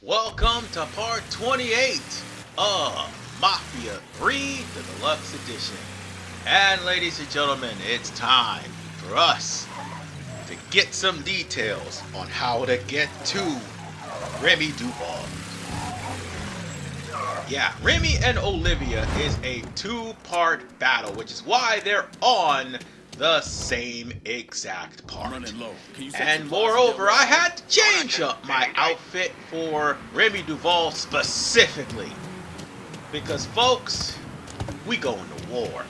Welcome to part 28 of Mafia 3, the Deluxe Edition. And ladies and gentlemen, it's time for us to get some details on how to get to Remy Duval. Yeah, Remy and Olivia is a two-part battle, which is why they're on the same exact part. And moreover, I had to change up my outfit for Remy Duval specifically. Because folks, we going to war.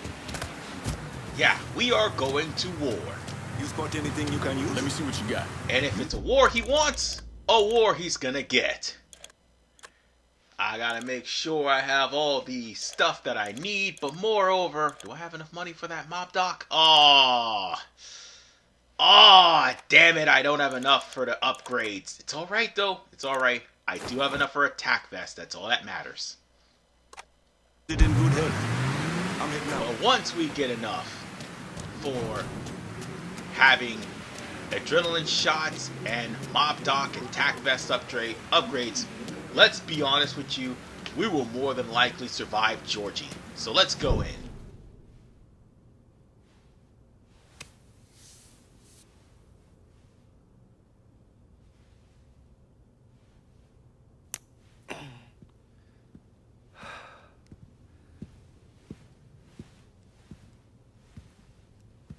Yeah, we are going to war. You spot anything you can use? Let me see what you got. And if it's a war he wants, a war he's gonna get. I gotta make sure I have all the stuff that I need, but moreover, do I have enough money for that mob doc? Oh, damn it, I don't have enough for the upgrades. It's alright though, it's alright. I do have enough for attack vest, that's all that matters. It in good health. I'm heading out. But once we get enough for having adrenaline shots and mob doc and attack vest upgrades, let's be honest with you, we will more than likely survive Georgie. So let's go in.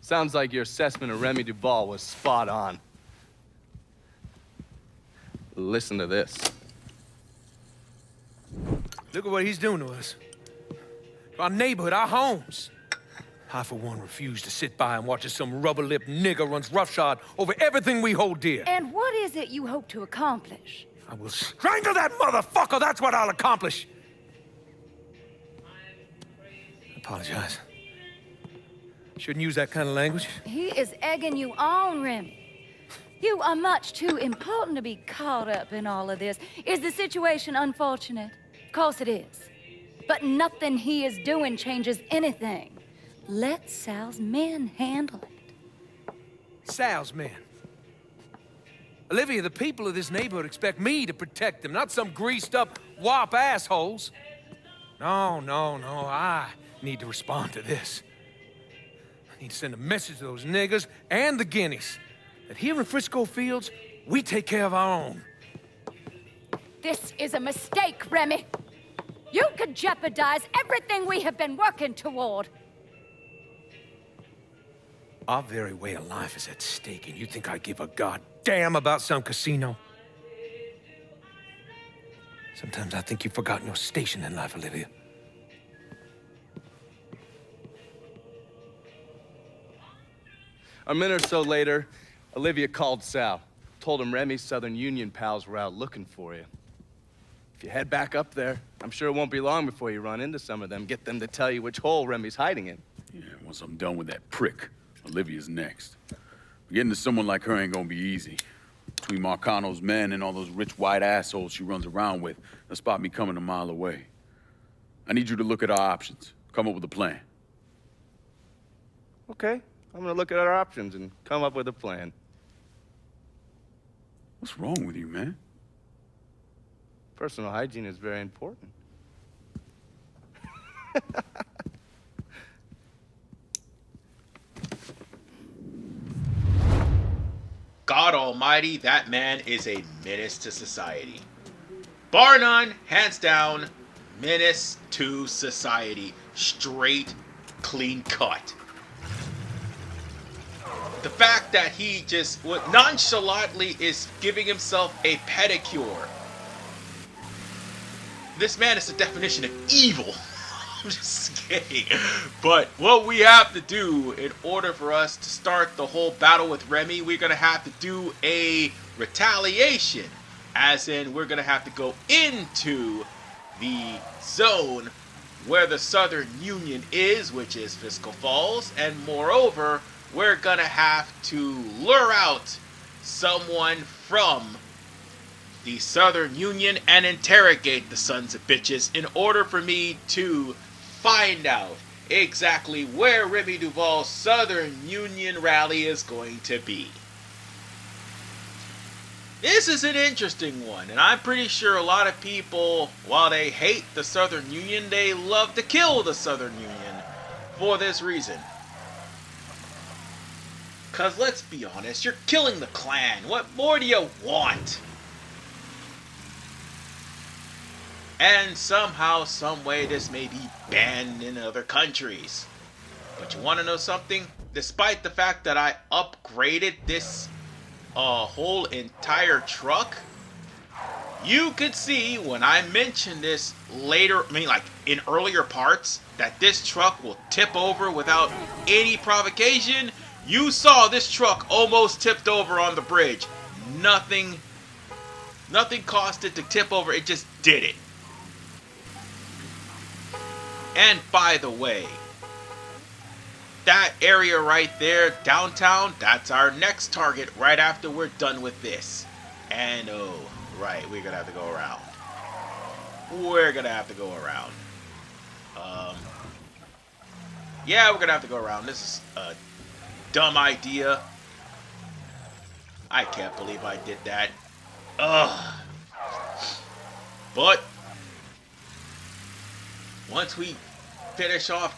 Sounds like your assessment of Remy Duval was spot on. Listen to this. Look at what he's doing to us. Our neighborhood, our homes. I, for one, refuse to sit by and watch as some rubber-lipped nigger runs roughshod over everything we hold dear. And what is it you hope to accomplish? I will strangle that motherfucker, that's what I'll accomplish. I apologize. Shouldn't use that kind of language. He is egging you on, Remy. You are much too important to be caught up in all of this. Is the situation unfortunate? Of course it is. But nothing he is doing changes anything. Let Sal's men handle it. Sal's men. Olivia, the people of this neighborhood expect me to protect them, not some greased-up wop assholes. No, I need to respond to this. I need to send a message to those niggas and the guineas that here in Frisco Fields, we take care of our own. This is a mistake, Remy. You could jeopardize everything we have been working toward. Our very way of life is at stake, and you think I give a goddamn about some casino? Sometimes I think you've forgotten your station in life, Olivia. A minute or so later, Olivia called Sal. Told him Remy's Southern Union pals were out looking for you. If you head back up there, I'm sure it won't be long before you run into some of them. Get them to tell you which hole Remy's hiding in. Yeah, once I'm done with that prick, Olivia's next. Getting to someone like her ain't gonna be easy. Between Marcano's men and all those rich white assholes she runs around with, they'll spot me coming a mile away. I need you to look at our options. Come up with a plan. Okay, I'm gonna look at our options and come up with a plan. What's wrong with you, man? Personal hygiene is very important. God almighty, that man is a menace to society. Bar none, hands down, menace to society. Straight, clean cut. The fact that he just nonchalantly is giving himself a pedicure. This man is the definition of evil. I'm just kidding. But what we have to do in order for us to start the whole battle with Remy, we're going to have to do a retaliation. As in, we're going to have to go into the zone where the Southern Union is, which is Fiscal Falls. And moreover, we're going to have to lure out someone from the Southern Union and interrogate the sons of bitches in order for me to find out exactly where Remy Duval's Southern Union rally is going to be. This is an interesting one, and I'm pretty sure a lot of people, while they hate the Southern Union, they love to kill the Southern Union for this reason. Because let's be honest, you're killing the Klan. What more do you want? And somehow, someway, this may be banned in other countries. But you want to know something? Despite the fact that I upgraded this whole entire truck, you could see when I mentioned this later, like in earlier parts, that this truck will tip over without any provocation. You saw this truck almost tipped over on the bridge. Nothing caused it to tip over, it just did it. And by the way, that area right there, downtown, that's our next target right after we're done with this. And oh, right, we're gonna have to go around. Yeah, we're gonna have to go around. This is a dumb idea. I can't believe I did that. Ugh. But once we finish off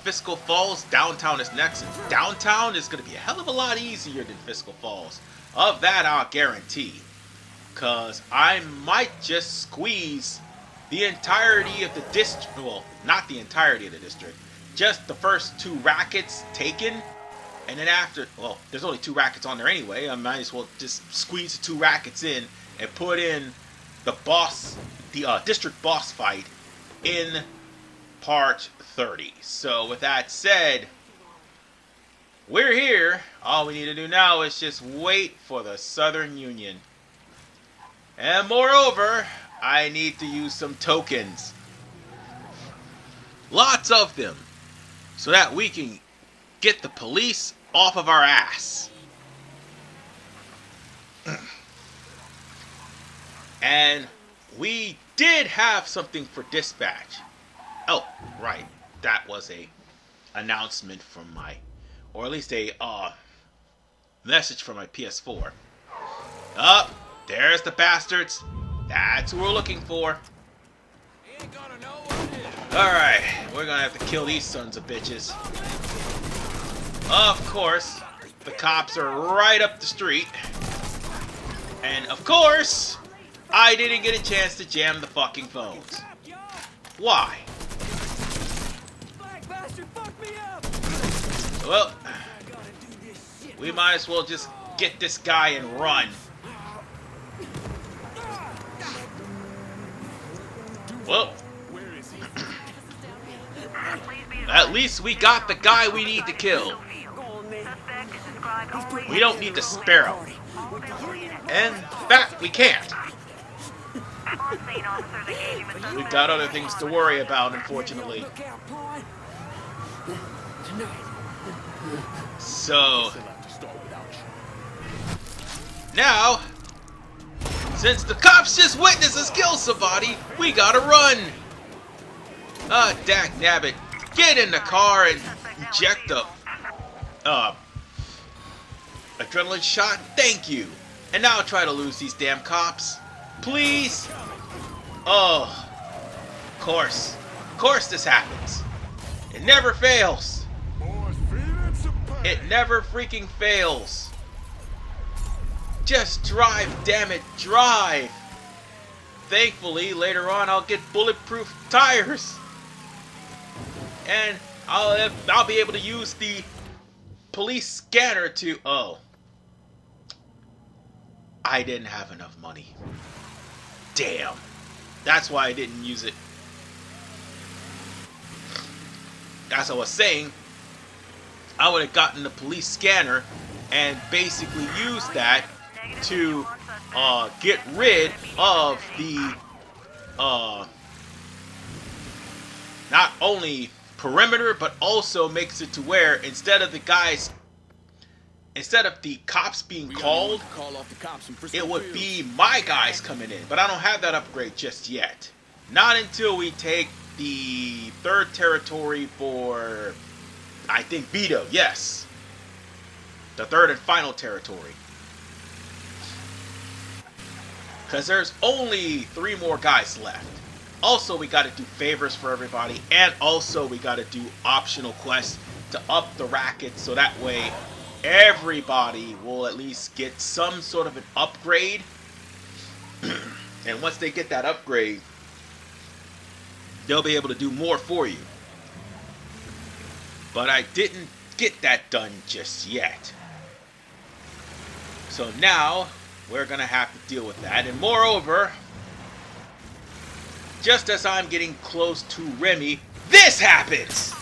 Fiscal Falls, downtown is next, and downtown is going to be a hell of a lot easier than Fiscal Falls. Of that, I'll guarantee. Because I might just squeeze the entirety of the district, well, not the entirety of the district, just the first 2 rackets taken, and then after, well, there's only 2 rackets on there anyway, I might as well just squeeze the 2 rackets in and put in the boss, the district boss fight in part 30. So with that said, we're here. All we need to do now is just wait for the Southern Union. And moreover, I need to use some tokens. Lots of them. So that we can get the police off of our ass. And we did have something for dispatch. Oh, right. That was a announcement from my, or at least a message from my PS4. Up, there's the bastards. That's who we're looking for. Alright, we're gonna have to kill these sons of bitches. Of course, the cops are right up the street. And of course, I didn't get a chance to jam the fucking phones. Why? Well, we might as well just get this guy and run. Well, at least we got the guy we need to kill. We don't need to spare him. In fact, we can't. We've got other things to worry about, unfortunately. So, now, since the cops just witnessed us kill somebody, we gotta run. Dak nabbit, get in the car and inject a adrenaline shot. Thank you. And now try to lose these damn cops, please. Oh, of course this happens. It never fails. It never freaking fails. Just drive, damn it, drive. Thankfully, later on, I'll get bulletproof tires. And I'll be able to use the police scanner to... Oh. I didn't have enough money. Damn. That's why I didn't use it. As I was saying, I would have gotten the police scanner and basically used that to get rid of the not only perimeter, but also makes it to where instead of the cops being called, it would be my guys coming in. But I don't have that upgrade just yet. Not until we take the 3rd territory for, I think, Beto. Yes. The 3rd and final territory. Because there's only 3 more guys left. Also, we got to do favors for everybody. And also, we got to do optional quests to up the racket. So that way, everybody will at least get some sort of an upgrade. And once they get that upgrade, they'll be able to do more for you. But I didn't get that done just yet. So now, we're going to have to deal with that. And moreover, just as I'm getting close to Remy, this happens!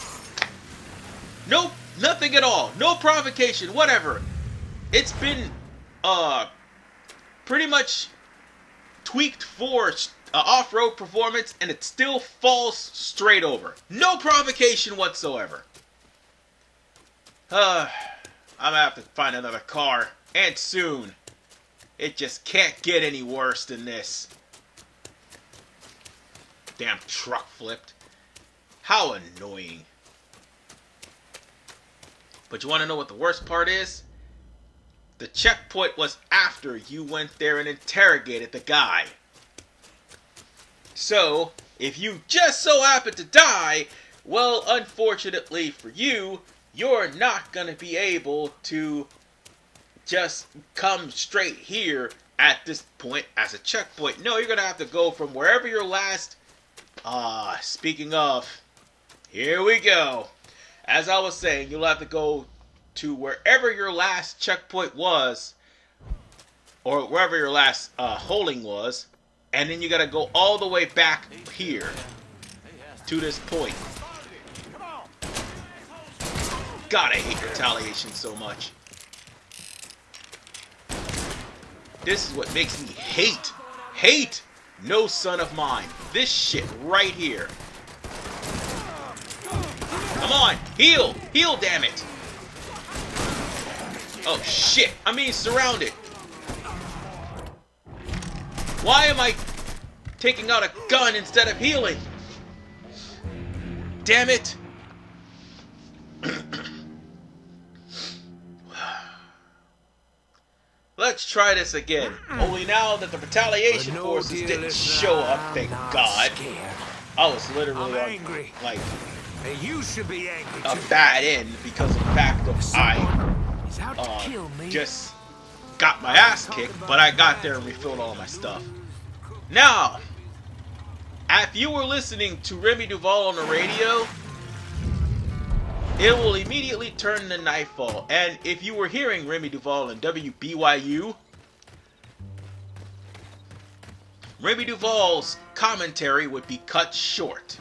Nope, nothing at all. No provocation, whatever. It's been, pretty much tweaked for off-road performance, and it still falls straight over. No provocation whatsoever. I'm gonna have to find another car, and soon. It just can't get any worse than this. Damn truck flipped. How annoying. But you want to know what the worst part is? The checkpoint was after you went there and interrogated the guy. So, if you just so happen to die, well, unfortunately for you, you're not going to be able to just come straight here at this point as a checkpoint. No, you're going to have to go from wherever your last... speaking of, here we go. As I was saying, you'll have to go to wherever your last checkpoint was, or wherever your last holding was, and then you got to go all the way back here to this point. God, I hate retaliation so much. This is what makes me hate No Son of Mine. This shit right here. Come on, heal, damn it. Oh shit, I'm being surrounded. Why am I taking out a gun instead of healing? Damn it. Let's try this again. Only now that the retaliation forces didn't show up, thank God. I was literally on, like, You should be angry a too. bad end because of the fact that I just got my ass kicked, but I got there and refilled all my stuff. Now, if you were listening to Remy Duval on the radio, it will immediately turn to nightfall. And if you were hearing Remy Duval in WBYU, Remy Duval's commentary would be cut short.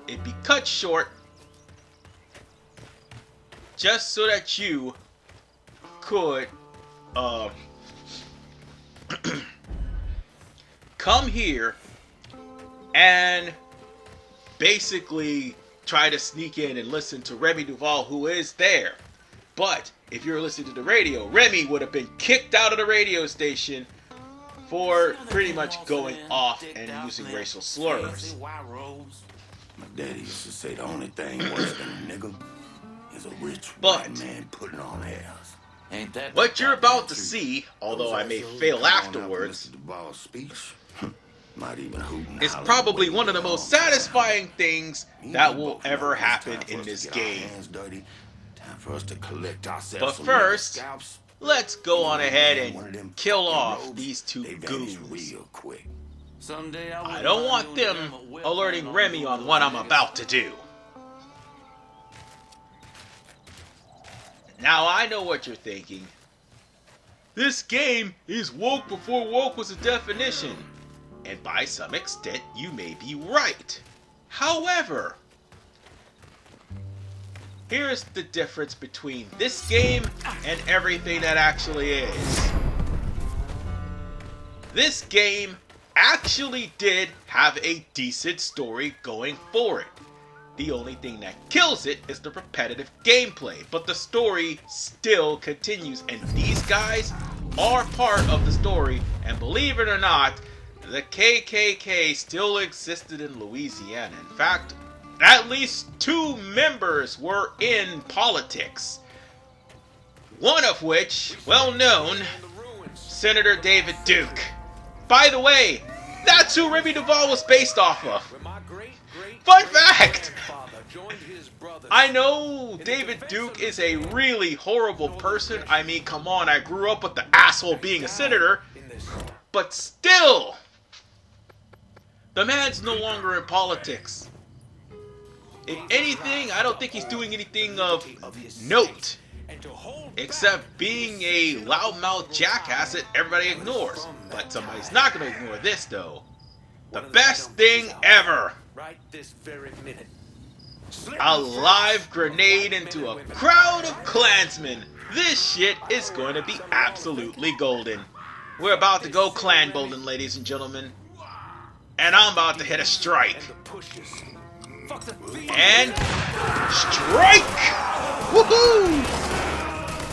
It'd be cut short just so that you could come here and basically try to sneak in and listen to Remy Duval, who is there. But if you're listening to the radio, Remy would have been kicked out of the radio station for pretty much going off and using racial slurs. My daddy used to say the only thing worse than a nigga is a rich But white man putting on airs. Ain't that what you're about to see, although I may fail afterwards, is probably one of the most satisfying things that will ever happen in this game. But first, let's go on ahead and kill off these two goons. I don't want them alerting Remy on what I'm about to do. Now I know what you're thinking. This game is woke before woke was a definition. And by some extent, you may be right. However, here's the difference between this game and everything that actually is. This game actually did have a decent story going for it. The only thing that kills it is the repetitive gameplay, but the story still continues, and these guys are part of the story, and believe it or not, the KKK still existed in Louisiana. In fact, at least 2 members were in politics. One of which, well known, Senator David Duke. By the way, that's who Remy Duval was based off of. Fun fact! I know David Duke is a really horrible person. I mean, come on, I grew up with the asshole being a senator. But still, the man's no longer in politics. If anything, I don't think he's doing anything of note. Except being a loudmouth jackass that everybody ignores. But somebody's not going to ignore this, though. The best thing ever. Right this very minute. A live grenade into a crowd of Klansmen. This shit is going to be absolutely golden. We're about to go clan golden, ladies and gentlemen. And I'm about to hit a strike. And strike! Woohoo!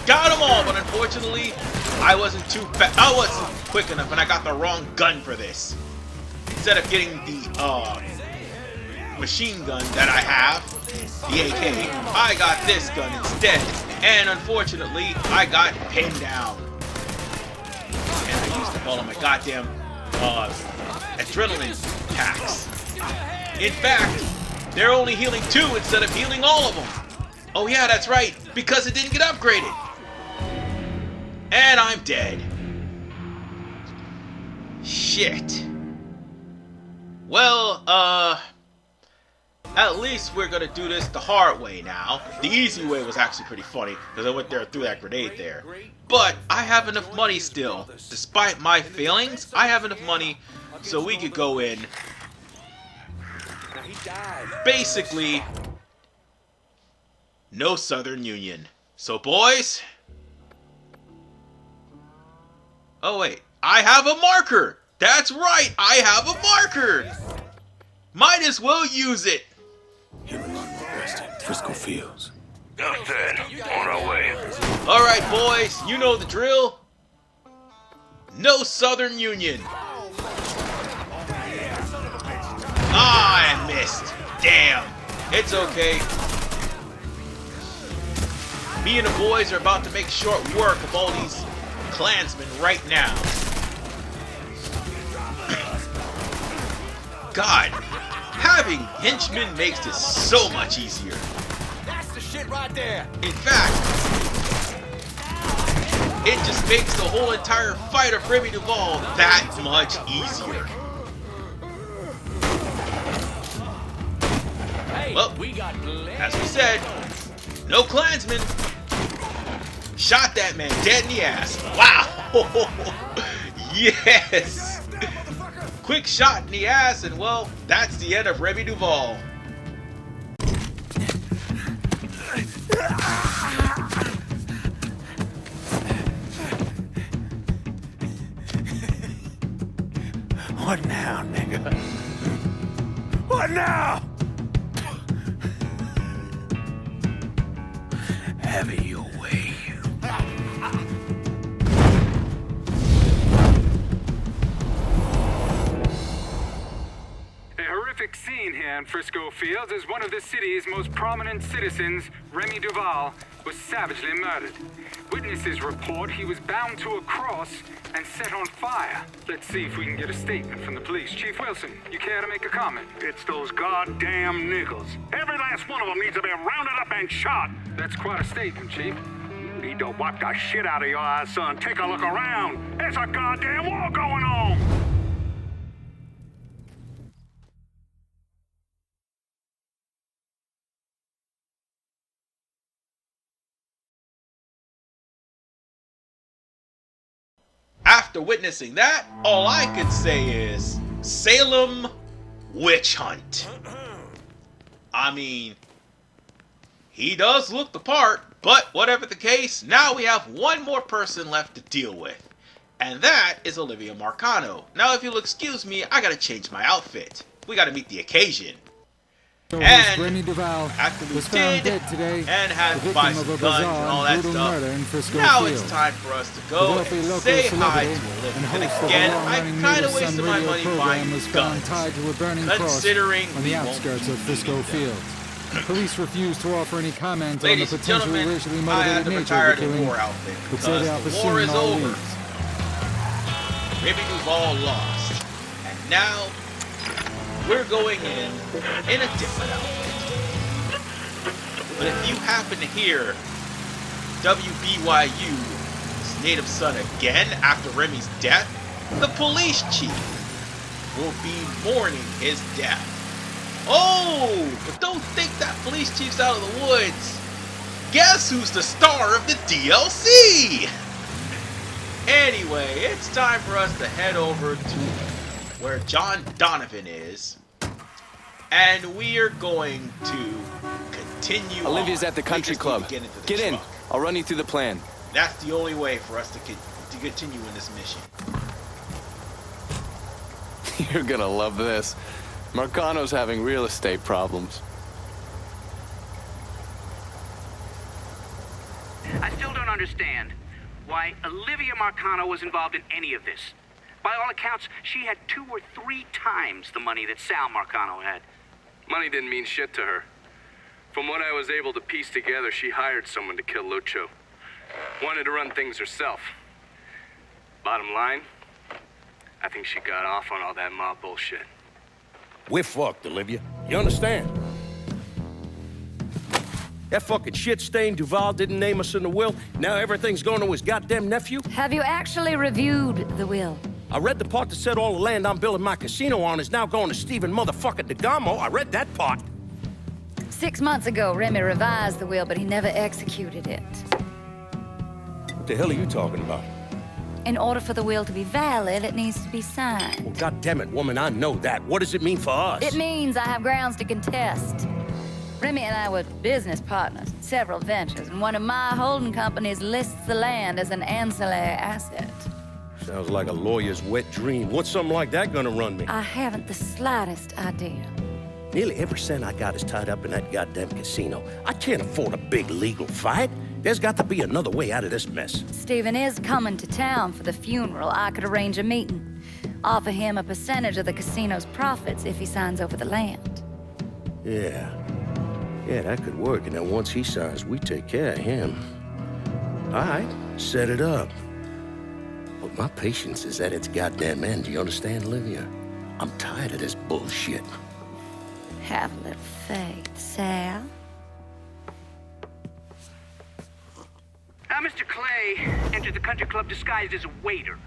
Got them all, but unfortunately, I wasn't quick enough, and I got the wrong gun for this. Instead of getting the machine gun that I have, the AK, I got this gun instead. And unfortunately, I got pinned down. And I used up all of my goddamn adrenaline packs. In fact, they're only healing 2 instead of healing all of them. Oh yeah, that's right, because it didn't get upgraded. And I'm dead. Shit. Well, at least we're gonna do this the hard way now. The easy way was actually pretty funny, because I went there and threw that grenade there. But I have enough money still. Despite my failings, I have enough money so we could go in. Basically, no Southern Union. So boys... Oh wait, I have a marker! That's right, I have a marker! Might as well use it! Human requested. Frisco Fields. Got that. On our way. Alright boys, you know the drill. No Southern Union. Ah, I missed. Damn. It's okay. Me and the boys are about to make short work of all these Klansmen right now. God, having henchmen makes this so much easier. That's the shit right there. In fact, it just makes the whole entire fight of Remy Duval that much easier. Well, as we said, no Klansmen. Shot that man dead in the ass. Wow! Yes! Quick shot in the ass, and well, that's the end of Remy Duval. What now, nigga? What now? Have it your way. A horrific scene here in Frisco Fields as one of the city's most prominent citizens, Remy Duval, was savagely murdered. Witnesses report he was bound to a cross and set on fire. Let's see if we can get a statement from the police. Chief Wilson, you care to make a comment? It's those goddamn niggers. Every last one of them needs to be rounded up and shot. That's quite a statement, Chief. You need to wipe the shit out of your eyes, son. Take a look around. There's a goddamn war going on. After witnessing that, all I could say is Salem witch hunt. I mean, he does look the part, but whatever the case, now we have one more person left to deal with. And that is Olivia Marcano. Now if you'll excuse me, I gotta change my outfit. We gotta meet the occasion. And Remy Duval after we was found did dead today, and had the to victim buy of some a guns and bizarre all and that brutal stuff, murder in Frisco now Field. it's time for us to The go wealthy and local say hi celebrity to Olivia. and And host of a again, I long-running kind Native of wasted Son my radio money program buying was found guns, tied to a burning cross considering on we the won't outskirts of Frisco Field. Police refused to offer any comment Ladies on and the potential gentlemen, racially I had motivated to nature retire of the the killing, war outfit but said they are because the war pursuing is all over. leads. Remy Duval lost. And now, we're going in a different outfit. But if you happen to hear WBYU's native son again after Remy's death, the police chief will be mourning his death. Oh, but don't think that police chief's out of the woods. Guess who's the star of the DLC? Anyway, it's time for us to head over to where John Donovan is. And we are going to continue Olivia's on. at the country club. Get in. I'll run you through the plan. That's the only way for us to continue in this mission. You're gonna love this. Marcano's having real estate problems. I still don't understand why Olivia Marcano was involved in any of this. By all accounts, she had 2 or 3 times the money that Sal Marcano had. Money didn't mean shit to her. From what I was able to piece together, she hired someone to kill Lucho. Wanted to run things herself. Bottom line, I think she got off on all that mob bullshit. We're fucked, Olivia. You understand? That fucking shit-stained Duval didn't name us in the will. Now everything's going to his goddamn nephew. Have you actually reviewed the will? I read the part that said all the land I'm building my casino on is now going to Stephen motherfucking DeGamo. I read that part. 6 months ago, Remy revised the will, but he never executed it. What the hell are you talking about? In order for the will to be valid, it needs to be signed. Well, goddammit, woman, I know that. What does it mean for us? It means I have grounds to contest. Remy and I were business partners in several ventures, and one of my holding companies lists the land as an ancillary asset. Sounds like a lawyer's wet dream. What's something like that gonna run me? I haven't the slightest idea. Nearly every cent I got is tied up in that goddamn casino. I can't afford a big legal fight. There's got to be another way out of this mess. Stephen is coming to town for the funeral. I could arrange a meeting. Offer him a percentage of the casino's profits if he signs over the land. Yeah, that could work. And then once he signs, we take care of him. All right, set it up. But my patience is at its goddamn end. Do you understand, Olivia? I'm tired of this bullshit. Have a little faith, Sal. Mr. Clay entered the country club disguised as a waiter.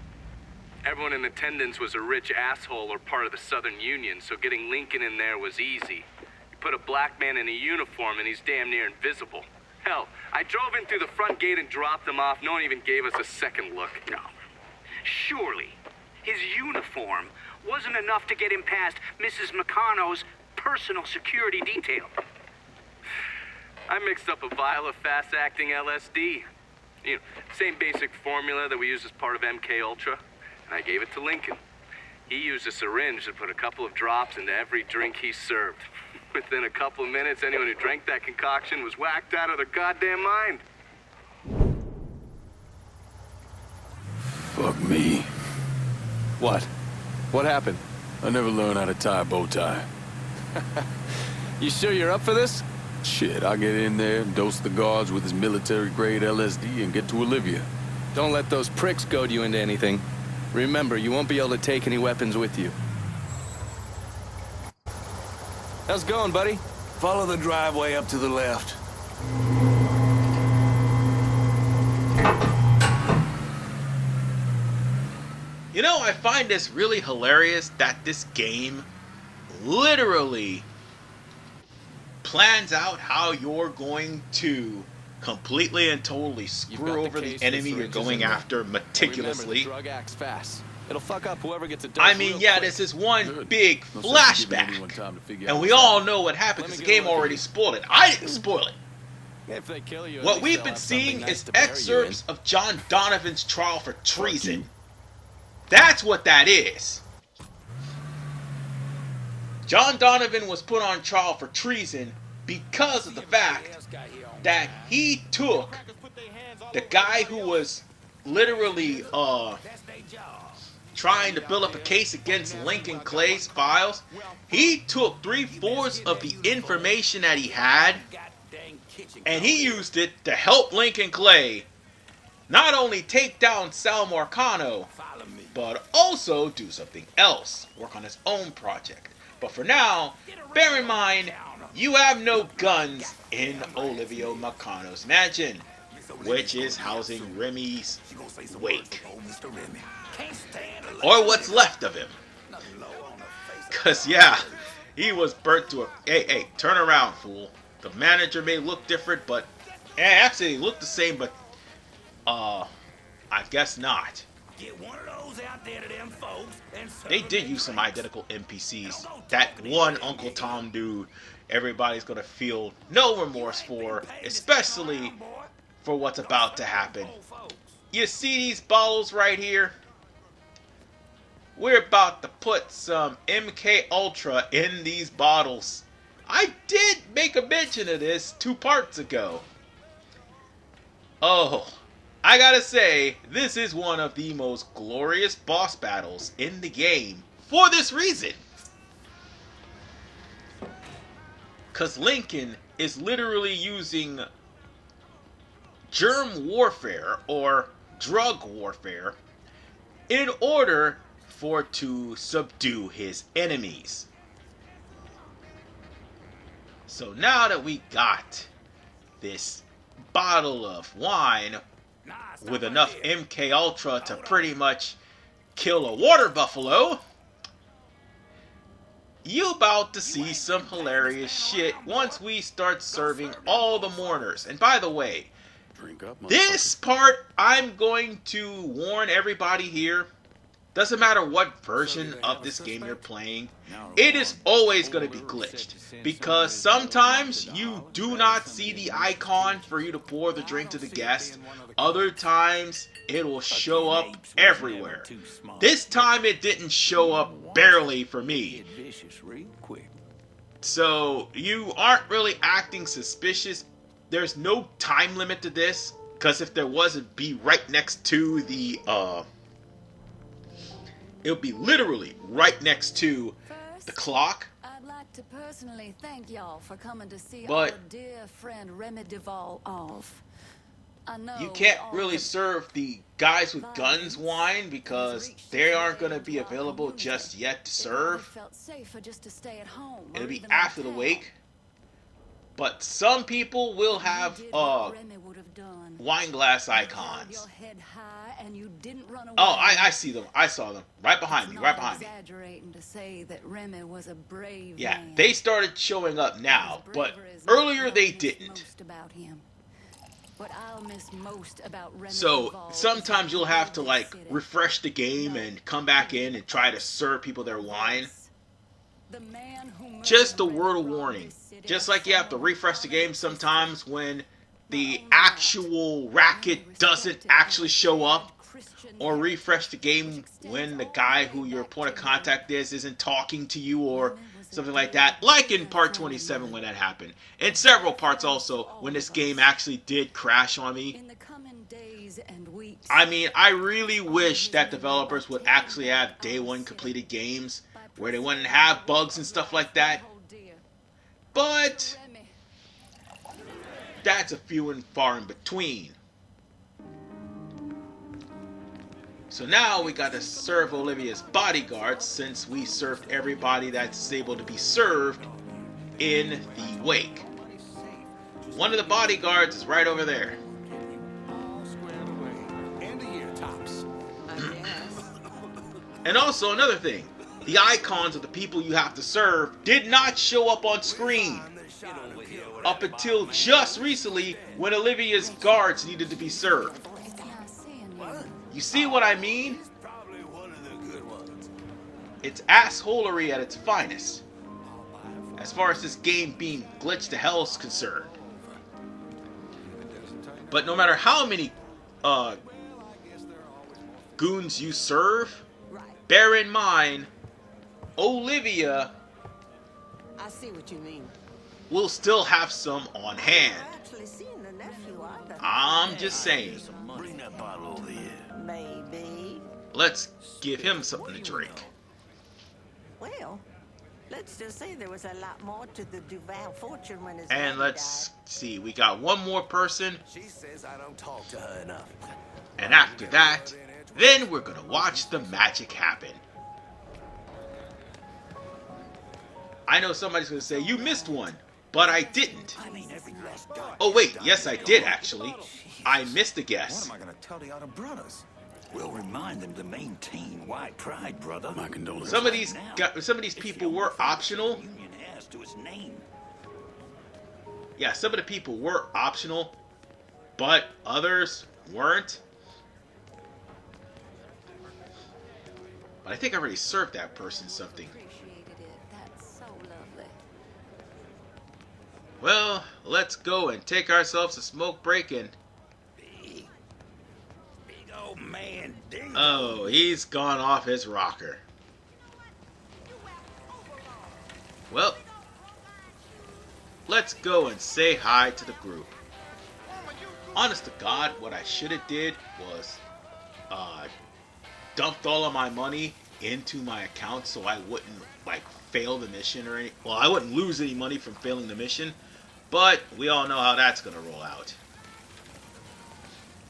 Everyone in attendance was a rich asshole or part of the Southern Union, so getting Lincoln in there was easy. You put a black man in a uniform and he's damn near invisible. Hell, I drove in through the front gate and dropped him off. No one even gave us a second look. No. Surely, his uniform wasn't enough to get him past Mrs. Marcano's personal security detail. I mixed up a vial of fast-acting LSD. You know, same basic formula that we use as part of MK Ultra. And I gave it to Lincoln. He used a syringe and put a couple of drops into every drink he served. Within a couple of minutes, anyone who drank that concoction was whacked out of their goddamn mind. Fuck me. What? What happened? I never learned how to tie a bow tie. You sure you're up for this? Shit, I'll get in there, dose the guards with his military-grade LSD, and get to Olivia. Don't let those pricks goad you into anything. Remember, you won't be able to take any weapons with you. How's it going, buddy? Follow the driveway up to the left. You know, I find this really hilarious that this game literally plans out how you're going to completely and totally screw over the enemy you're going after meticulously. Remember, the drug acts fast. It'll fuck up whoever gets a dose. I mean, yeah, this is one big flashback, and we all know what happened because the game already spoiled it. I didn't spoil it. If they kill you, What we've been seeing is excerpts of John Donovan's trial for treason. That's what that is. John Donovan was put on trial for treason because of the fact that he took the guy who was literally trying to build up a case against Lincoln Clay's files. He took 3/4 of the information that he had and he used it to help Lincoln Clay not only take down Sal Marcano, but also do something else, work on his own project. But for now, bear in mind, you have no guns in Olivia Marcano's mansion, which is housing Remy's wake. Or what's left of him. Cause yeah, he was burnt to a... Hey, turn around, fool. The manager may look different, but... actually, he looked the same, but... I guess not. They did use some identical NPCs. That one Uncle Tom dude, everybody's gonna feel no remorse for, especially for what's about to happen. You see these bottles right here? We're about to put some MK Ultra in these bottles. I did make a mention of this 2 parts ago. Oh, I gotta say, this is one of the most glorious boss battles in the game for this reason. Cause Lincoln is literally using germ warfare or drug warfare in order to subdue his enemies. So now that we got this bottle of wine with enough MK Ultra to pretty much kill a water buffalo, you about to see some hilarious shit once we start serving all the mourners. And by the way, this part I'm going to warn everybody here. Doesn't matter what version of this game you're playing, it is always going to be glitched. Because sometimes you do not see the icon for you to pour the drink to the guest. Other times it will show up everywhere. This time it didn't show up barely for me. So you aren't really acting suspicious. There's no time limit to this. Because if there was, it'd be right next to the... It'll be literally right next to the clock. I'd like to personally thank y'all for coming to see But our dear friend Remy Duval off. I know you can't really serve the guys with guns wine because they aren't going to be available just yet to serve. It'll be after the wake. But some people will have wine glass icons. Oh, I see them. I saw them. Right behind me. Right behind me. Yeah, they started showing up now, but earlier they didn't. So sometimes you'll have to like refresh the game and come back in and try to serve people their wine. Just a word of warning. Just like you have to refresh the game sometimes when the actual racket doesn't actually show up, or refresh the game when the guy who your point of contact isn't talking to you or something like that, like in part 27 when that happened. And several parts also when this game actually did crash on me. I mean, I really wish that developers would actually have day one completed games where they wouldn't have bugs and stuff like that. But that's a few and far in between. So now we got to serve Olivia's bodyguards since we served everybody that's able to be served in the wake. One of the bodyguards is right over there. And also another thing, the icons of the people you have to serve did not show up on screen up until just recently when Olivia's guards needed to be served. You see what I mean? It's assholery at its finest, as far as this game being glitched to hell is concerned. But no matter how many goons you serve, bear in mind, Olivia I see what you mean. will still have some on hand. I'm just saying. Bring that bottle over here. Maybe. Let's give him something to drink. Well, let's just say there was a lot more to the Duval fortune when his And let's see, we got one more person. She says I don't talk to her enough. And after that, Then we're gonna watch the magic happen. I know somebody's gonna say, you missed one, but I didn't. Oh wait, yes I did actually. I missed a guess. What am I gonna tell the other brothers? We'll remind them to maintain white pride, brother. My condolences. Some of these people were optional. Union has to its name. Yeah, some of the people were optional, but others weren't. But I think I already served that person something. Well, let's go and take ourselves a smoke break and... Big old man, oh, he's gone off his rocker. Well, let's go and say hi to the group. Honest to God, what I should have did was dumped all of my money into my account so I wouldn't like fail the mission or any. Well, I wouldn't lose any money from failing the mission, but we all know how that's gonna roll out.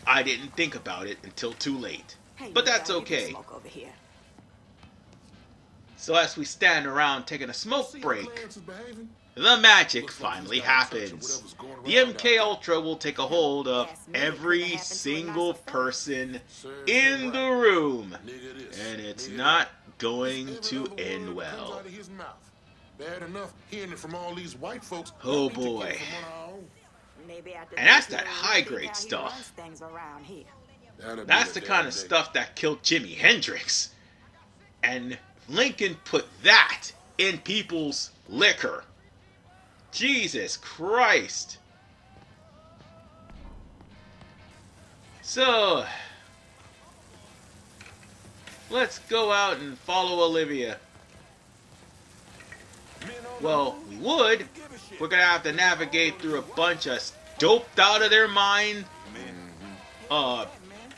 I didn't think about it until too late, but that's okay. So as we stand around taking a smoke break, the magic finally happens. The MK Ultra will take a hold of every single person in the room, and it's not going to end well. Bad enough hearing it from all these white folks. Oh boy. And that's that high grade stuff. That's the kind of stuff that killed Jimi Hendrix. And Lincoln put that in people's liquor. Jesus Christ. So, let's go out and follow Olivia. Well, we would. We're gonna have to navigate through a bunch of doped out of their mind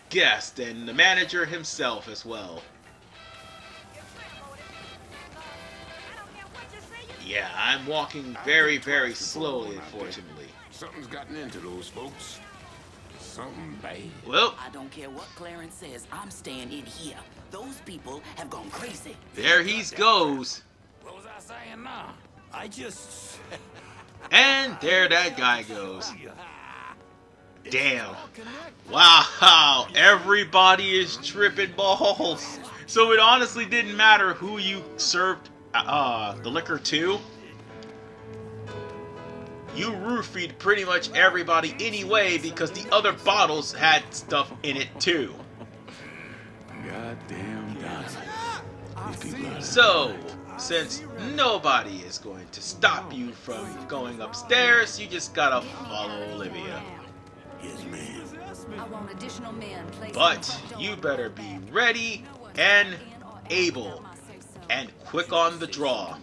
guests and the manager himself as well. Yeah, I'm walking very, very slowly, unfortunately. Something's gotten into those folks. Something bad. Well, I don't care what Clarence says. I'm staying in here. Those people have gone crazy. There he goes. What was I saying now? I just... And there that guy goes. Damn. Wow, everybody is tripping balls. So it honestly didn't matter who you served the liquor to. You roofied pretty much everybody anyway because the other bottles had stuff in it too. Goddamn Dante. So, since nobody is going to stop you from going upstairs, you just gotta follow Olivia. Yes, ma'am. I want additional men. But you better be ready and able and quick on the draw.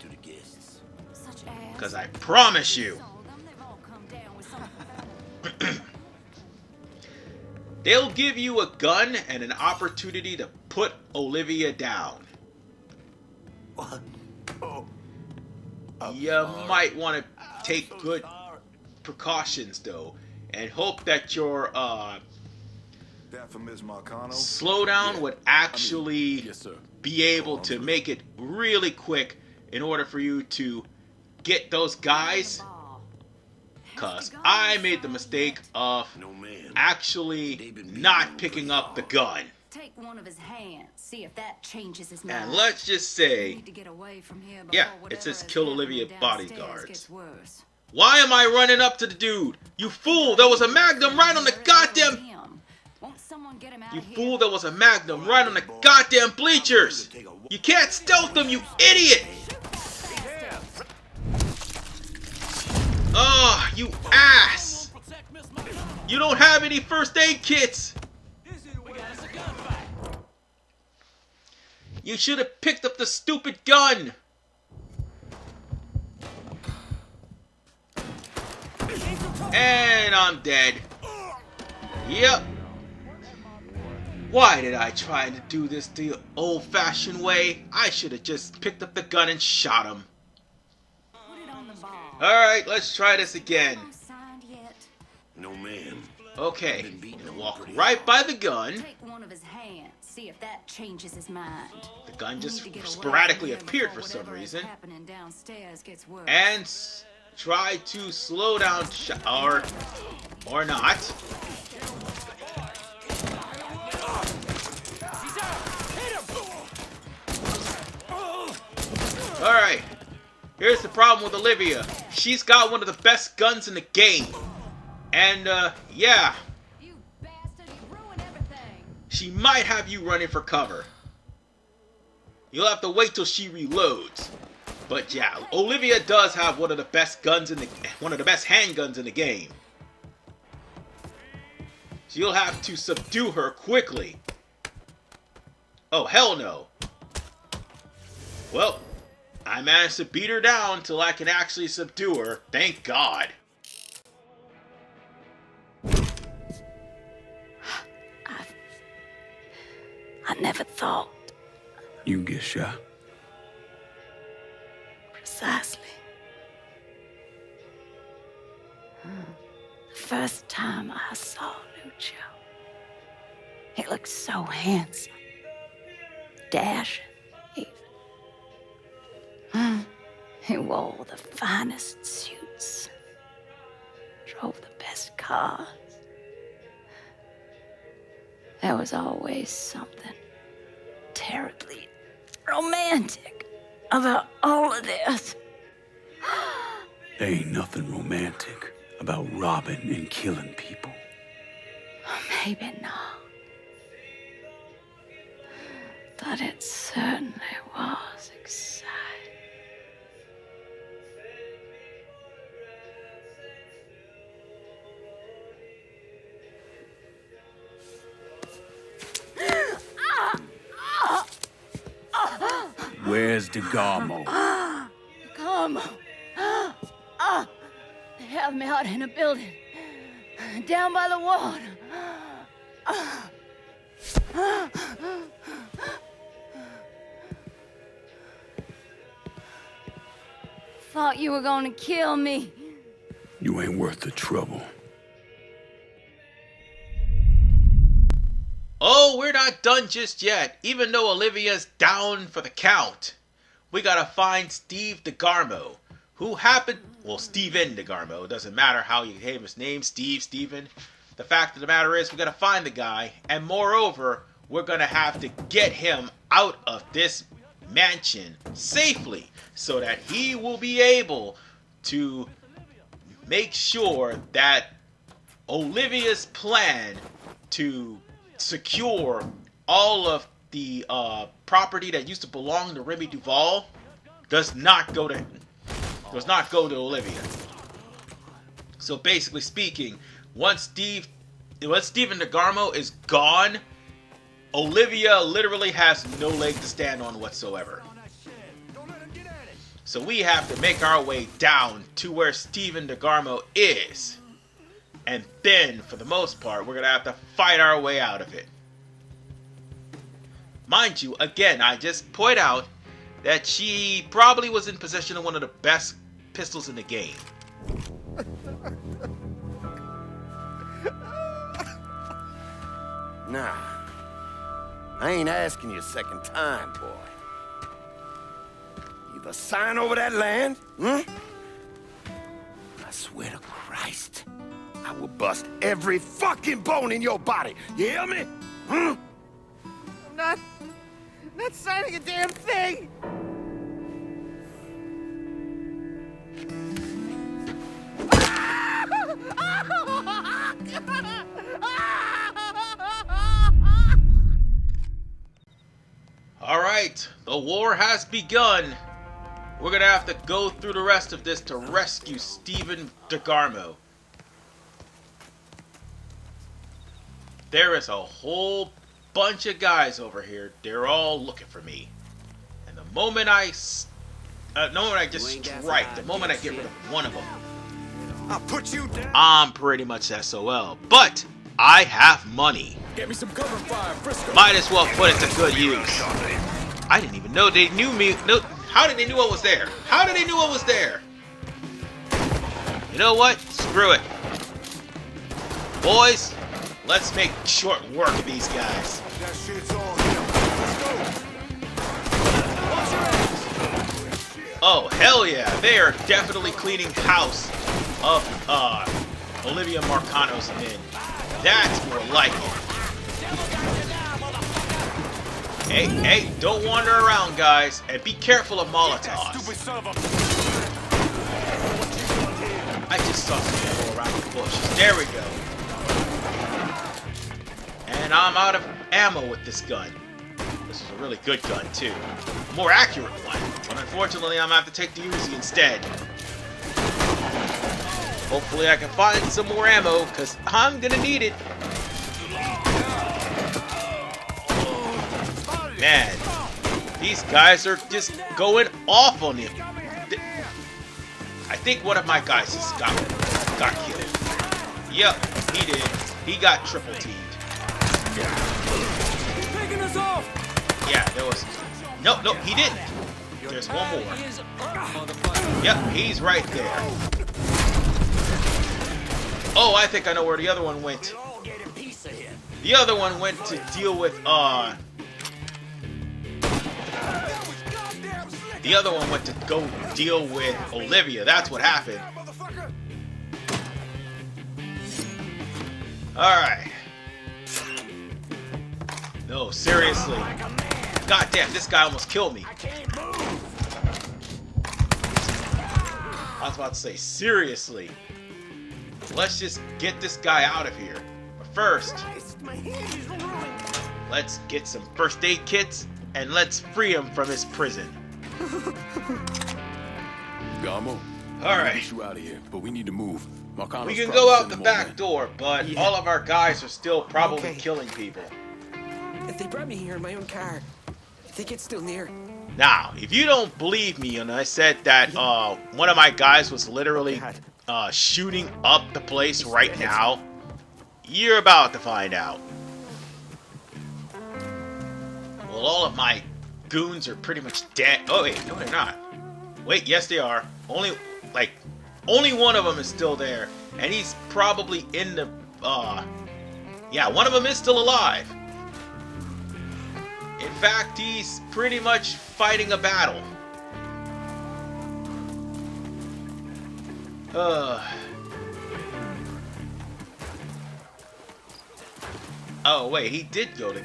Because I promise you, they'll give you a gun and an opportunity to put Olivia down. What? Oh. You might want to take good precautions though, and hope that your slowdown would actually be able to make it really quick in order for you to get those guys. Cause I made the mistake of actually not picking up the gun. Take one of his hands, see if that changes his mind. And let's just say, Need to get away from here yeah, before it says whatever kill is Olivia happening bodyguards. downstairs gets worse. Why am I running up to the dude? You fool, there was a magnum right on the goddamn... Won't someone get him out You of here? fool, there was a magnum right on the goddamn bleachers! You can't stealth them, you idiot! Oh, you ass! You don't have any first aid kits! You should have picked up the stupid gun! And I'm dead. Yep. Why did I try to do this the old-fashioned way? I should have just picked up the gun and shot him. Alright, let's try this again. No, ma'am. Okay, walk right by the gun. Take one of his hands, See if that changes his mind. The gun just Need to get away sporadically from him appeared before for some whatever is reason. happening downstairs gets worse. And try to slow down or not. Alright. Here's the problem with Olivia. She's got one of the best guns in the game. And, yeah. You bastard, you ruined everything. She might have you running for cover. You'll have to wait till she reloads. But yeah, Olivia does have one of the best guns in one of the best handguns in the game. So you'll have to subdue her quickly. Oh, hell no. Well, I managed to beat her down till I can actually subdue her. Thank God. I never thought. You get shot. Precisely. The first time I saw Lucio, he looked so handsome, dashing, even. He wore the finest suits, drove the best cars. There was always something terribly romantic about all of this. There ain't nothing romantic about robbing and killing people. Maybe not. But it certainly was exciting. Where's DeGarmo? Come. They have me out in a building, down by the water. Thought you were gonna kill me. You ain't worth the trouble. Oh, we're not done just yet. Even though Olivia's down for the count, we gotta find Steve DeGarmo, who happened... Well, Steven DeGarmo. It doesn't matter how you name his name, Steve, Steven. The fact of the matter is, we gotta find the guy, and moreover, we're gonna have to get him out of this mansion safely, so that he will be able to make sure that Olivia's plan to secure all of the property that used to belong to Remy Duval does not go to Olivia. So basically speaking, once Steven DeGarmo is gone, Olivia literally has no leg to stand on whatsoever. So we have to make our way down to where Steven DeGarmo is. And then, for the most part, we're going to have to fight our way out of it. Mind you, again, I just point out that she probably was in possession of one of the best pistols in the game. Nah. I ain't asking you a second time, boy. Either sign over that land, I swear to Christ, I will bust every fucking bone in your body. You hear me? I'm not signing a damn thing! Alright, the war has begun. We're gonna have to go through the rest of this to rescue Steven DeGarmo. There is a whole bunch of guys over here. They're all looking for me. And the moment I just strike, the moment I get rid of one of them, I'll put you down. I'm pretty much SOL. But I have money. Get me some cover fire, Frisco. Might as well put it to good use. I didn't even know they knew me. No, how did they know I was there? How did they know I was there? You know what? Screw it. Boys, let's make short work of these guys. That shit's on. Oh, hell yeah. They are definitely cleaning house of Olivia Marcano's men. That's more like it. Hey, don't wander around, guys. And be careful of Molotovs. I just saw something go around the bushes. There we go. And I'm out of ammo with this gun. This is a really good gun, too. More accurate one. But unfortunately, I'm going to have to take the Uzi instead. Hopefully I can find some more ammo, because I'm going to need it. Man, these guys are just going off on him. I think one of my guys just got killed. Yep, he did. He got triple teamed. Taking us off. Yeah, there was... No, he didn't. There's one more. Yep, he's right there. Oh, I think I know where the other one went. The other one went to deal with, The other one went to go deal with Olivia. That's what happened. Alright. No, seriously. God damn, this guy almost killed me. I was about to say, seriously. Let's just get this guy out of here. But first, let's get some first aid kits and let's free him from his prison. Gamo. Alright. You out of here, but we need to move. We can go out the back door, but all of our guys are still probably killing people. If they brought me here in my own car, I think it's still near. Now, if you don't believe me, and I said that one of my guys was literally shooting up the place right now, you're about to find out. Well, all of my goons are pretty much dead. Oh wait, no they're not. Wait, yes they are. Only one of them is still there, and he's probably in the yeah, one of them is still alive. In fact, he's pretty much fighting a battle. Oh wait, he did go to...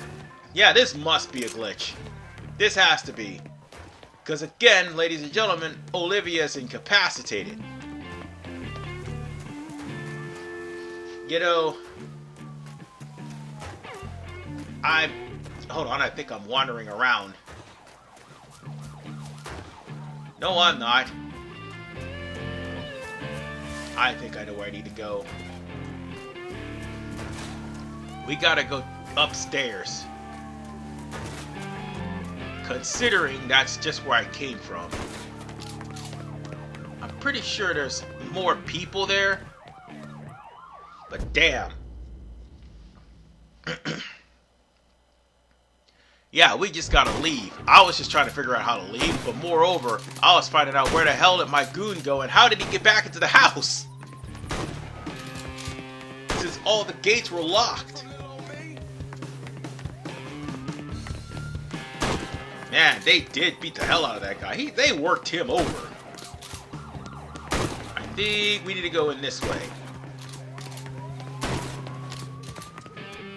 Yeah, this must be a glitch. This has to be. Because again, ladies and gentlemen, Olivia is incapacitated. You know... Hold on, I think I'm wandering around. No, I'm not. I think I know where I need to go. We gotta go upstairs. Considering that's just where I came from. I'm pretty sure there's more people there. But damn. Yeah, we just gotta leave. I was just trying to figure out how to leave, but moreover, I was finding out where the hell did my goon go and how did he get back into the house? Since all the gates were locked. Man, they did beat the hell out of that guy. They worked him over. I think we need to go in this way.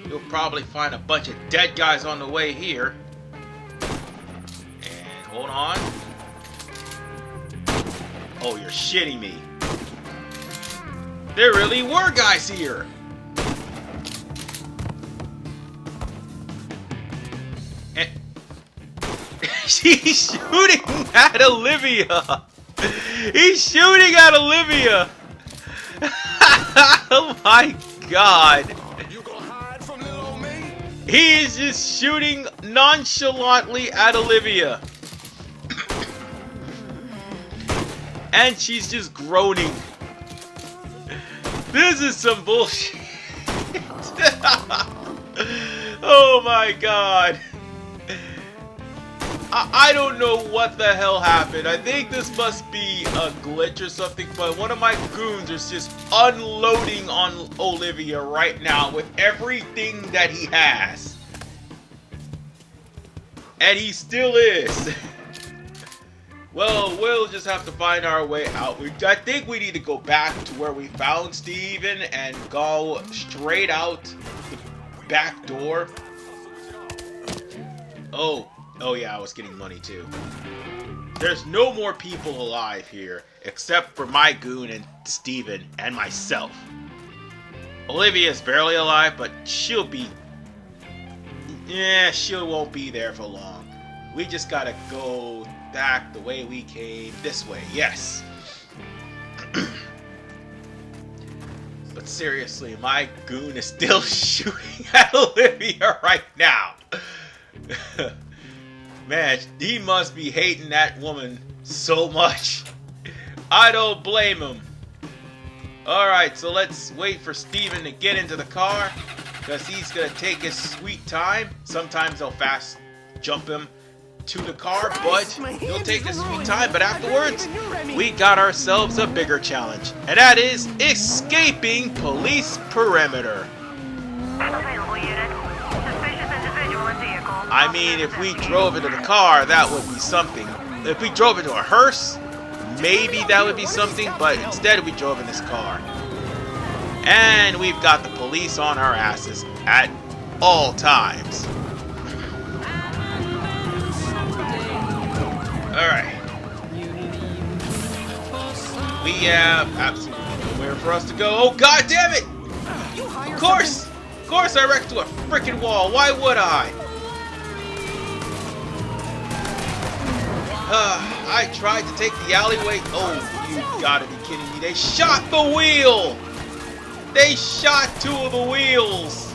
You'll probably find a bunch of dead guys on the way here. And hold on. Oh, you're shitting me. There really were guys here. And he's shooting at Olivia. He's shooting at Olivia. Oh my god. He is just shooting nonchalantly at Olivia. And she's just groaning. This is some bullshit. Oh my god. I don't know what the hell happened. I think this must be a glitch or something, but one of my goons is just unloading on Olivia right now with everything that he has. And he still is. Well, we'll just have to find our way out. I think we need to go back to where we found Steven and go straight out the back door. Oh yeah, I was getting money too. There's no more people alive here except for my goon and Steven and myself. Olivia is barely alive, but she'll be... Yeah, she won't be there for long. We just gotta go back the way we came. This way, yes. But seriously, my goon is still shooting at Olivia right now. Man, he must be hating that woman so much. I don't blame him. Alright, so let's wait for Steven to get into the car, because he's going to take his sweet time. Sometimes they'll fast jump him to the car, but he'll take his sweet time. But afterwards, we got ourselves a bigger challenge, and that is escaping police perimeter. I mean, if we drove into the car, that would be something. If we drove into a hearse, maybe that would be something, but instead we drove in this car. And we've got the police on our asses at all times. Alright. We have absolutely nowhere for us to go. Oh, god damn it! Of course! Of course I wrecked to a freaking wall. Why would I? I tried to take the alleyway. Oh, you gotta be kidding me. They shot the wheel! They shot 2 of the wheels!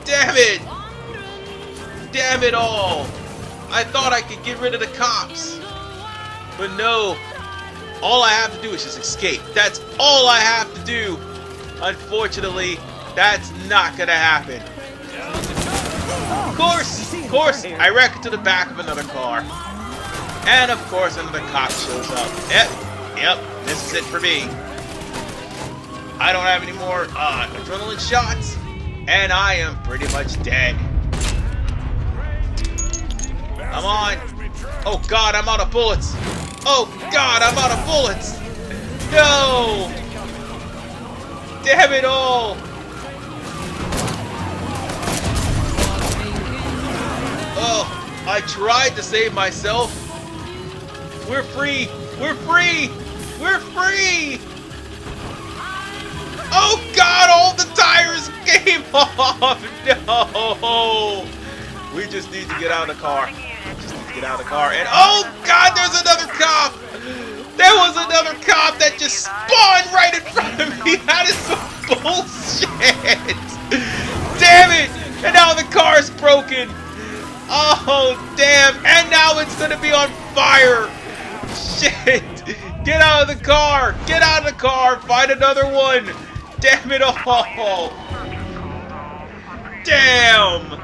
Damn it! Damn it all! I thought I could get rid of the cops. But no. All I have to do is just escape. That's all I have to do. Unfortunately, that's not gonna happen. Of course, I wrecked to the back of another car. And of course, another cop shows up. Yep, this is it for me. I don't have any more adrenaline shots, and I am pretty much dead. Come on. Oh god, I'm out of bullets. Oh god, I'm out of bullets. No. Damn it all. Oh, I tried to save myself. We're free! We're free! We're free! Oh god, all the tires came off! No! We just need to get out of the car. And oh god, there's another cop! There was another cop that just spawned right in front of me! That is some bullshit! Damn it! And now the car's broken! Oh, damn! And now it's gonna be on fire! Shit! Get out of the car! Get out of the car! Find another one! Damn it all! Damn!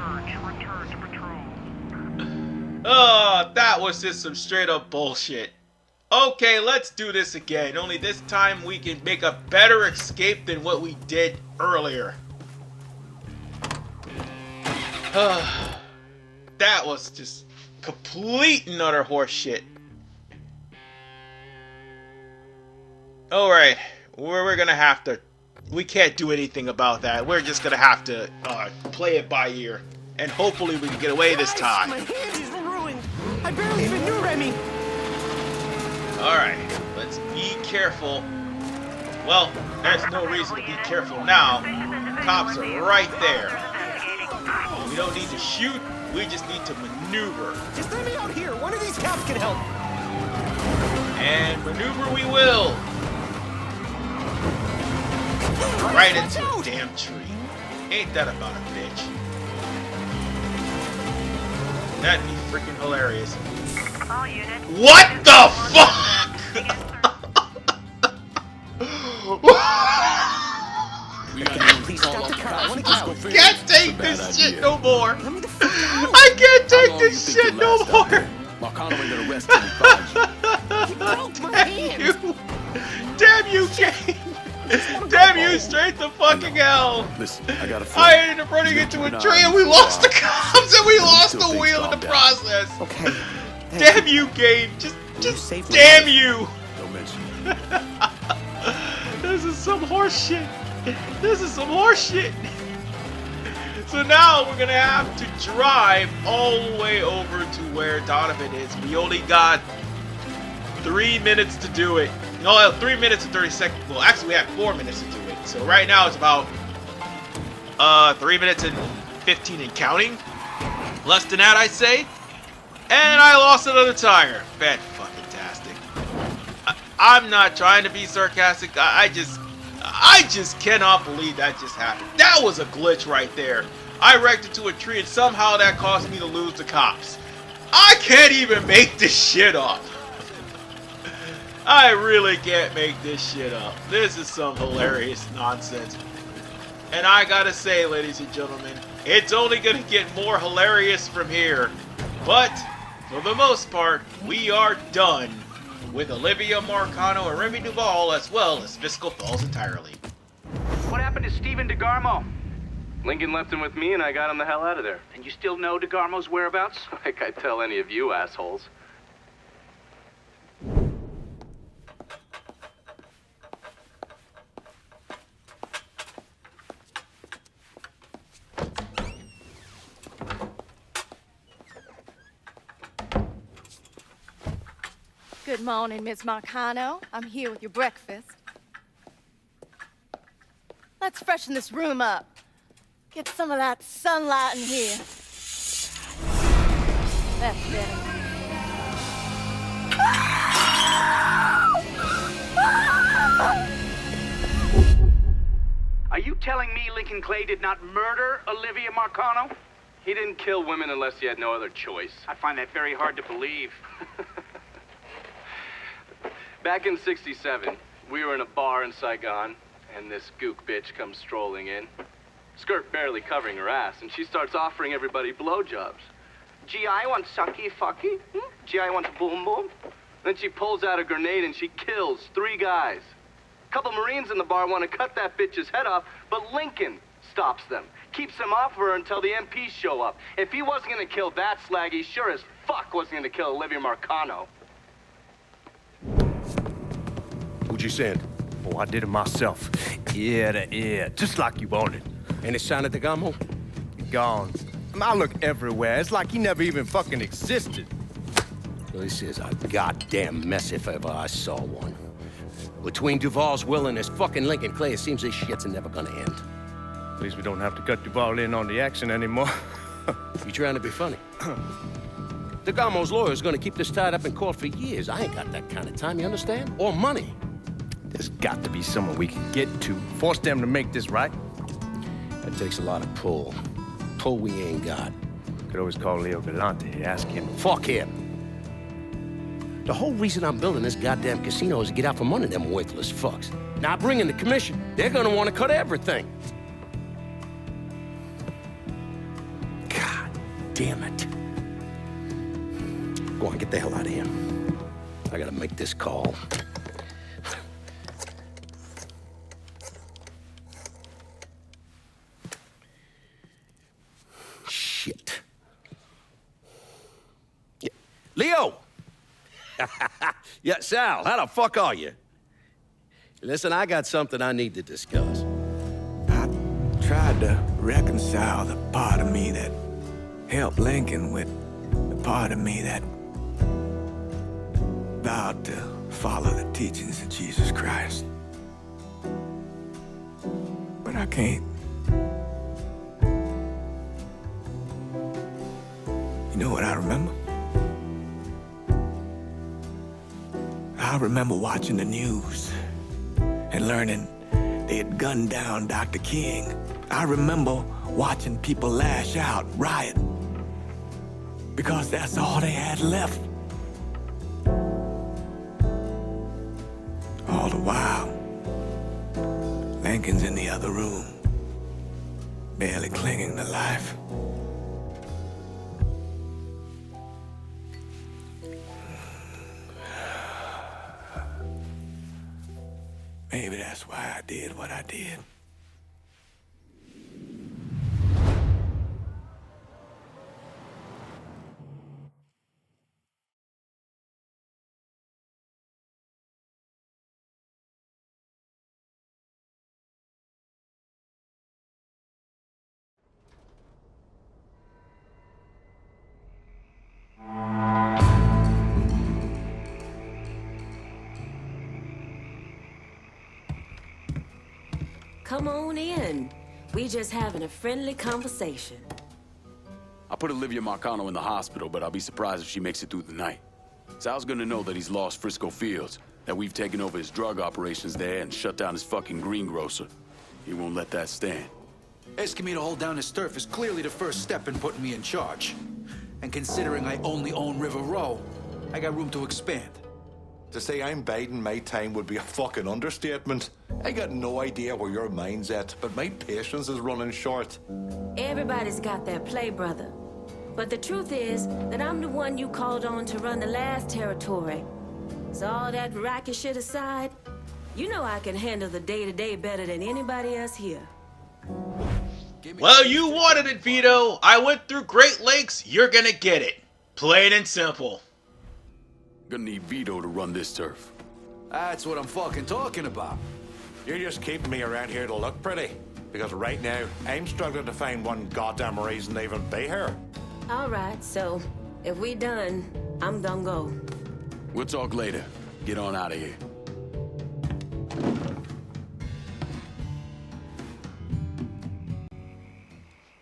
Oh, that was just some straight up bullshit. Okay, let's do this again. Only this time we can make a better escape than what we did earlier. That was just complete and utter horseshit. Alright, we're gonna have to... We can't do anything about that. We're just gonna have to play it by ear. And hopefully we can get away this time. My hands is ruined. I barely even knew Remy. Alright, let's be careful. Well, there's no reason to be careful now. Cops are right there. We don't need to shoot, we just need to maneuver. Just let me out here. One of these cops can help. And maneuver we will. Right into a damn tree. Ain't that about a bitch? That'd be freaking hilarious. What the fuck? Please stop the car. I want to get out. Can't take this shit no more. I can't take this shit no more. Damn you. Damn you, Jane. Damn you, straight to fucking hell! Listen, I ended up running into a tree and we lost the cops and we lost the wheel in the process! Okay. Damn you, game! Just Just damn you! Don't mention This is some horse shit. This is some horse shit. So now we're gonna have to drive all the way over to where Donovan is. We only got 3 minutes to do it. No, 3 minutes and 30 seconds. Well, actually, we have 4 minutes to do it. So right now it's about 3 minutes and 15 and counting. Less than that, I'd say. And I lost another tire. Fan-fucking-tastic. I'm not trying to be sarcastic. I just cannot believe that just happened. That was a glitch right there. I wrecked into a tree and somehow that caused me to lose the cops. I can't even make this shit up. I really can't make this shit up. This is some hilarious nonsense. And I gotta say, ladies and gentlemen, it's only gonna get more hilarious from here. But, for the most part, we are done with Olivia Marcano and Remy Duval, as well as Fiscal Falls entirely. What happened to Stephen DeGarmo? Lincoln left him with me, and I got him the hell out of there. And you still know DeGarmo's whereabouts? Like I tell any of you assholes. Good morning, Miss Marcano. I'm here with your breakfast. Let's freshen this room up. Get some of that sunlight in here. That's better. Are you telling me Lincoln Clay did not murder Olivia Marcano? He didn't kill women unless he had no other choice. I find that very hard to believe. Back in '67, we were in a bar in Saigon, and this gook bitch comes strolling in. Skirt barely covering her ass, and she starts offering everybody blowjobs. Gee, I want sucky fucky. Gee, I want boom boom. Then she pulls out a grenade and she kills 3 guys. A couple Marines in the bar want to cut that bitch's head off, but Lincoln stops them. Keeps them off her until the MPs show up. If he wasn't gonna kill that slag, he sure as fuck wasn't gonna kill Olivia Marcano. Who'd you send? Oh, I did it myself. Ear to ear, just like you wanted. Any sign of DeGarmo? Gone. I look everywhere. It's like he never even fucking existed. This is a goddamn mess if ever I saw one. Between Duval's will and his fucking Lincoln Clay, it seems this shit's never gonna end. At least we don't have to cut Duval in on the action anymore. You trying to be funny? DeGarmo's lawyer's gonna keep this tied up in court for years. I ain't got that kind of time, you understand? Or money. There's got to be someone we can get to. Force them to make this right. That takes a lot of pull. Pull we ain't got. Could always call Leo Galante, ask him. Fuck him. The whole reason I'm building this goddamn casino is to get out from under them worthless fucks. Now bring in the commission. They're gonna want to cut everything. God damn it. Go on, get the hell out of here. I gotta make this call. Shit. Yeah. Leo! Yeah, Sal, how the fuck are you? Listen, I got something I need to discuss. I tried to reconcile the part of me that helped Lincoln with the part of me that vowed to follow the teachings of Jesus Christ. But I can't. You know what I remember? I remember watching the news and learning they had gunned down Dr. King. I remember watching people lash out, riot, because that's all they had left. All the while, Lincoln's in the other room, barely clinging to life. Maybe that's why I did what I did. come on in. We just having a friendly conversation. I put Olivia Marcano in the hospital, but I'll be surprised if she makes it through the night. Sal's gonna know that he's lost Frisco Fields, that we've taken over his drug operations there and shut down his fucking greengrocer. He won't let that stand. Asking me to hold down his turf is clearly the first step in putting me in charge. And considering I only own River Row, I got room to expand. To say I'm biding my time would be a fucking understatement. I got no idea where your mind's at, but my patience is running short. Everybody's got their play, brother. But the truth is that I'm the one you called on to run the last territory. So all that racket shit aside, you know I can handle the day-to-day better than anybody else here. Well, you wanted it, Vito. I went through Great Lakes. You're gonna get it. Plain and simple. Gonna need Vito to run this turf. That's what I'm fucking talking about. You're just keeping me around here to look pretty. Because right now, I'm struggling to find one goddamn reason to even be here. All right, so if we done, I'm done go. We'll talk later. Get on out of here.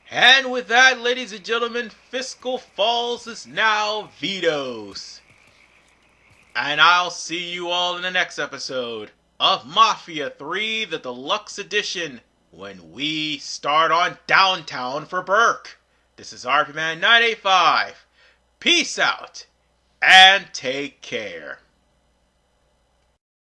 And with that, ladies and gentlemen, Fiscal Falls is now Vito's. And I'll see you all in the next episode of Mafia 3, the Deluxe Edition, when we start on downtown for Burke. This is RP Man 985. Peace out, and take care.